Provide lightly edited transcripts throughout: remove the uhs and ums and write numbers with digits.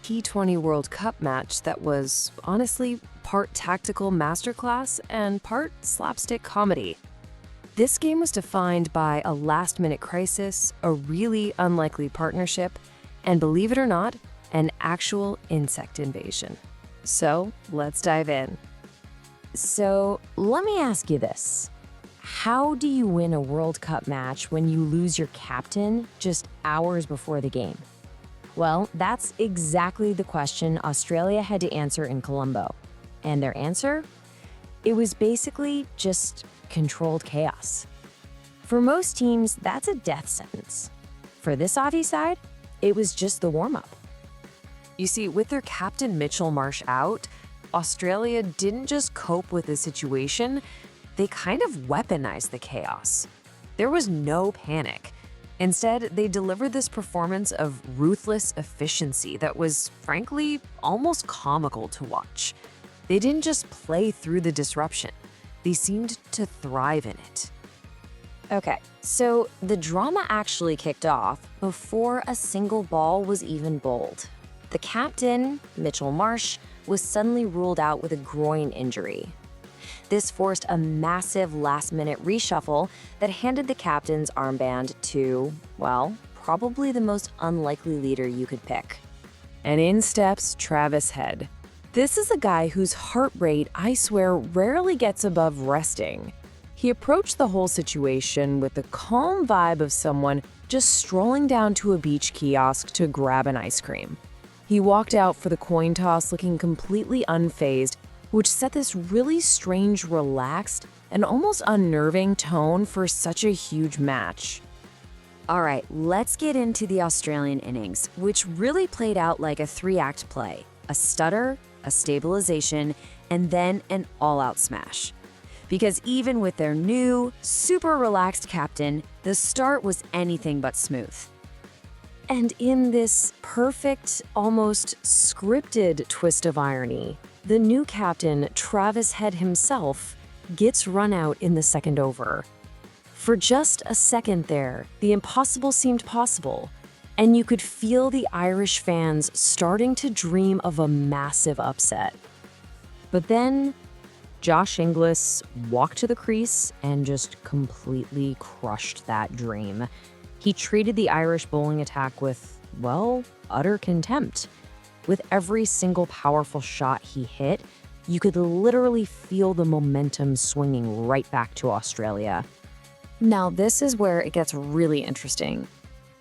T20 World Cup match that was, honestly, part tactical masterclass and part slapstick comedy. This game was defined by a last-minute crisis, a really unlikely partnership, and believe it or not, an actual insect invasion. So, let's dive in. So, let me ask you this. How do you win a World Cup match when you lose your captain just hours before the game? Well, that's exactly the question Australia had to answer in Colombo. And their answer? It was basically just controlled chaos. For most teams, that's a death sentence. For this Aussie side, it was just the warm-up. You see, with their captain Mitchell Marsh out, Australia didn't just cope with the situation, they kind of weaponized the chaos. There was no panic. Instead, they delivered this performance of ruthless efficiency that was, frankly, almost comical to watch. They didn't just play through the disruption. They seemed to thrive in it. Okay, so the drama actually kicked off before a single ball was even bowled. The captain, Mitchell Marsh, was suddenly ruled out with a groin injury. This forced a massive last-minute reshuffle that handed the captain's armband to, well, probably the most unlikely leader you could pick. And in steps Travis Head. This is a guy whose heart rate, I swear, rarely gets above resting. He approached the whole situation with the calm vibe of someone just strolling down to a beach kiosk to grab an ice cream. He walked out for the coin toss looking completely unfazed, which set this really strange, relaxed, and almost unnerving tone for such a huge match. All right, let's get into the Australian innings, which really played out like a three-act play. A stutter, a stabilization, and then an all-out smash. Because even with their new, super relaxed captain, the start was anything but smooth. And in this perfect, almost scripted twist of irony, the new captain, Travis Head himself, gets run out in the second over. For just a second there, the impossible seemed possible, and you could feel the Irish fans starting to dream of a massive upset. But then, Josh Inglis walked to the crease and just completely crushed that dream. He treated the Irish bowling attack with, well, utter contempt. With every single powerful shot he hit, you could literally feel the momentum swinging right back to Australia. Now, this is where it gets really interesting.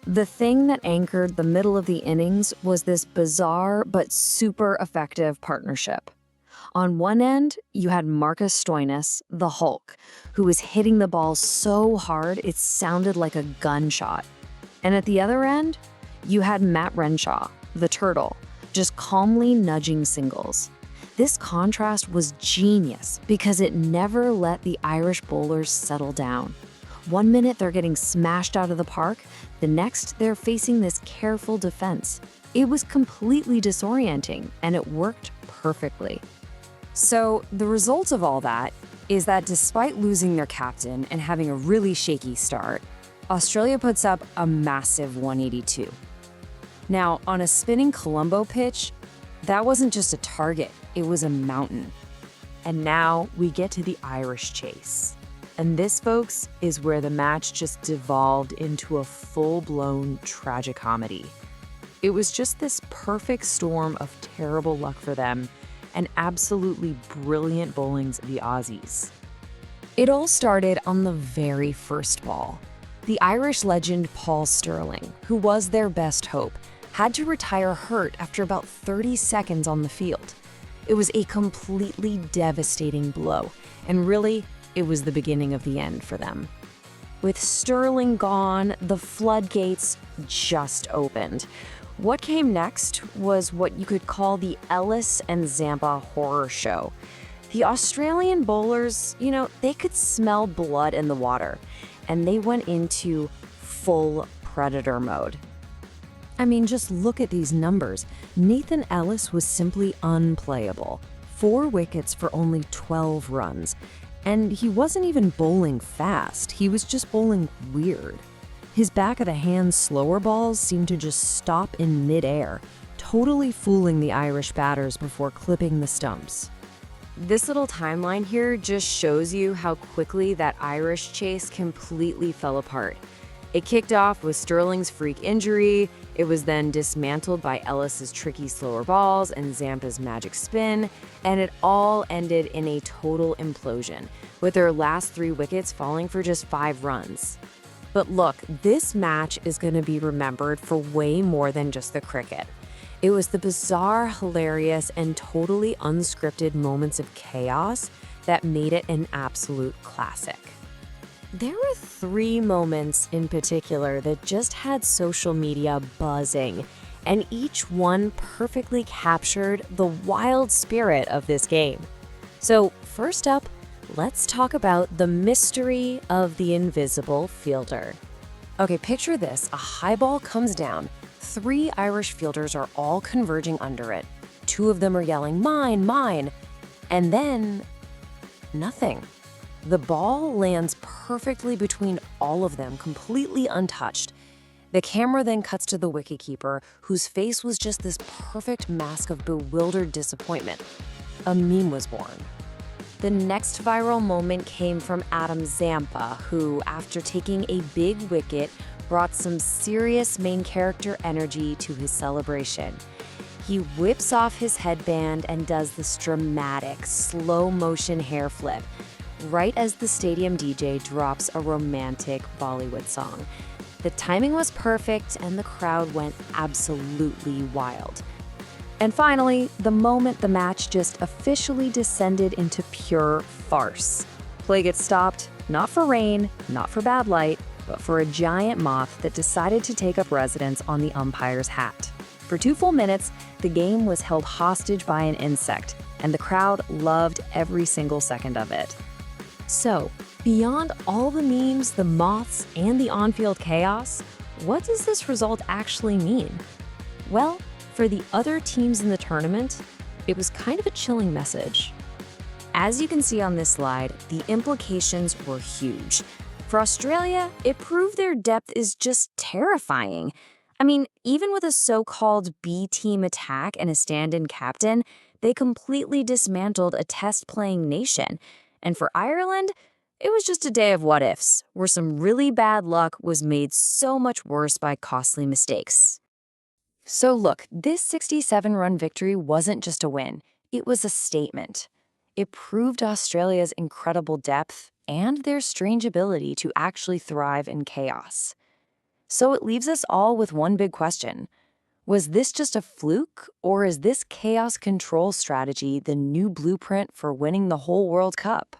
The thing that anchored the middle of the innings was this bizarre but super effective partnership. On one end, you had Marcus Stoinis, the Hulk, who was hitting the ball so hard it sounded like a gunshot. And at the other end, you had Matt Renshaw, the Turtle, just calmly nudging singles. This contrast was genius because it never let the Irish bowlers settle down. One minute they're getting smashed out of the park, the next they're facing this careful defense. It was completely disorienting, and it worked perfectly. So, the result of all that is that despite losing their captain and having a really shaky start, Australia puts up a massive 182. Now, on a spinning Colombo pitch, that wasn't just a target, it was a mountain. And now we get to the Irish chase. And this, folks, is where the match just devolved into a full-blown tragicomedy. It was just this perfect storm of terrible luck for them and absolutely brilliant bowlings of the Aussies. It all started on the very first ball. The Irish legend Paul Stirling, who was their best hope, had to retire hurt after about 30 seconds on the field. It was a completely devastating blow, and really, it was the beginning of the end for them. With Stirling gone, the floodgates just opened. What came next was what you could call the Ellis and Zampa horror show. The Australian bowlers, they could smell blood in the water, and they went into full predator mode. I mean, just look at these numbers. Nathan Ellis was simply unplayable. 4 wickets for only 12 runs. And he wasn't even bowling fast, he was just bowling weird. His back-of-the-hand slower balls seemed to just stop in midair, totally fooling the Irish batters before clipping the stumps. This little timeline here just shows you how quickly that Irish chase completely fell apart. It kicked off with Stirling's freak injury, it was then dismantled by Ellis's tricky slower balls and Zampa's magic spin, and it all ended in a total implosion, with their last 3 wickets falling for just 5 runs. But look, this match is going to be remembered for way more than just the cricket. It was the bizarre, hilarious, and totally unscripted moments of chaos that made it an absolute classic. There were 3 moments in particular that just had social media buzzing, and each one perfectly captured the wild spirit of this game. So first up, let's talk about the mystery of the invisible fielder. Okay, picture this. A high ball comes down. 3 Irish fielders are all converging under it. 2 of them are yelling, "Mine, mine," and then nothing. The ball lands perfectly between all of them, completely untouched. The camera then cuts to the wicketkeeper, whose face was just this perfect mask of bewildered disappointment. A meme was born. The next viral moment came from Adam Zampa, who, after taking a big wicket, brought some serious main character energy to his celebration. He whips off his headband and does this dramatic, slow-motion hair flip, right as the stadium DJ drops a romantic Bollywood song. The timing was perfect, and the crowd went absolutely wild. And finally, the moment the match just officially descended into pure farce. Play gets stopped, not for rain, not for bad light, but for a giant moth that decided to take up residence on the umpire's hat. For 2 full minutes, the game was held hostage by an insect, and the crowd loved every single second of it. So, beyond all the memes, the moths, and the on-field chaos, what does this result actually mean? Well, for the other teams in the tournament, it was kind of a chilling message. As you can see on this slide, the implications were huge. For Australia, it proved their depth is just terrifying. I mean, even with a so-called B-team attack and a stand-in captain, they completely dismantled a test-playing nation. And for Ireland, it was just a day of what-ifs, where some really bad luck was made so much worse by costly mistakes. So look, this 67-run victory wasn't just a win, it was a statement. It proved Australia's incredible depth and their strange ability to actually thrive in chaos. So it leaves us all with one big question. Was this just a fluke, or is this chaos control strategy the new blueprint for winning the whole World Cup?